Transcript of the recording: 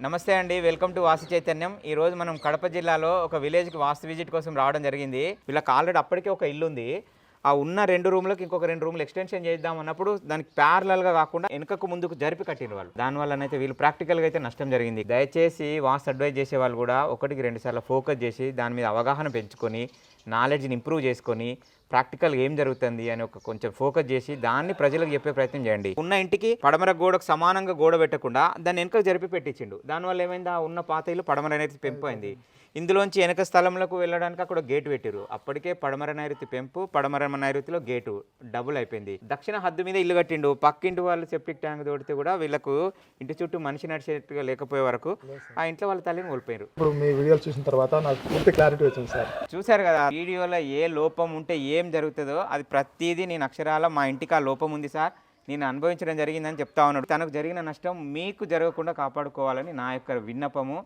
నమస్తే అండి, welcome to వాస్తు చైతన్యం. ఈ రోజు మనం కడప జిల్లాలో ఒక విలేజ్కి వాస్తు విజిట్ కోసం రావడం జరిగింది. వీళ్ళకి ఆల్రెడీ అప్పటికే ఒక ఇల్లు ఉంది. ఆ ఉన్న 2 రూమ్లకు ఇంకొక 2 రూమ్లు ఎక్స్టెన్షన్ చేద్దాం అన్నప్పుడు దానికి ప్యారలల్గా కాకుండా వెనుకకు ముందుకు జరిపి కట్టిన వాళ్ళు. దానివల్లనైతే వీళ్ళు ప్రాక్టికల్గా అయితే నష్టం జరిగింది. దయచేసి వాస్తు అడ్వైజ్ చేసే వాళ్ళు కూడా 1-2 సార్లు ఫోకస్ చేసి దాని మీద అవగాహన పెంచుకొని నాలెడ్జ్ని ఇంప్రూవ్ చేసుకొని ప్రాక్టికల్గా ఏం జరుగుతుంది అని కొంచెం ఫోకస్ చేసి దాన్ని ప్రజలకు చెప్పే ప్రయత్నం చేయండి. ఉన్న ఇంటికి పడమర గోడకు సమానంగా గోడ పెట్టకుండా దాన్ని వెనక జరిపి పెట్టించిండు. దానివల్ల ఏమైంది, ఆ ఉన్న పాత ఇల్లు పడమర నైరుతి పెంపు అయింది. ఇందులోంచి వెనక స్థలంలోకి వెళ్ళడానికి అక్కడ గేటు పెట్టారు. అప్పటికే పడమర నైరుతి పెంపు, పడమర నైరుతిలో గేటు డబుల్ అయిపోయింది. దక్షిణ హద్దు మీద ఇల్లు కట్టిండు. పక్కింటి వాళ్ళు సెప్టిక్ ట్యాంక్ తోడితే కూడా వీళ్ళకు ఇంటి చుట్టూ మనిషి నడిచేట్టుగా లేకపోయే వరకు ఆ ఇంట్లో వాళ్ళ తల్లిని కోల్పోయారు. ఇప్పుడు మీ వీడియోలు చూసిన తర్వాత నాకు పూర్తి క్లారిటీ వచ్చింది సార్. చూశారు కదా, వీడియోలో ఏ లోపం ఉంటే ఏం జరుగుతుందో అది ప్రతిదీ నేను అక్షరాల మా ఇంటికి ఆ లోపం ఉంది సార్, నేను అనుభవించడం జరిగిందని చెప్తా ఉన్నాడు. తనకు జరిగిన నష్టం మీకు జరగకుండా కాపాడుకోవాలని నా యొక్క విన్నపము.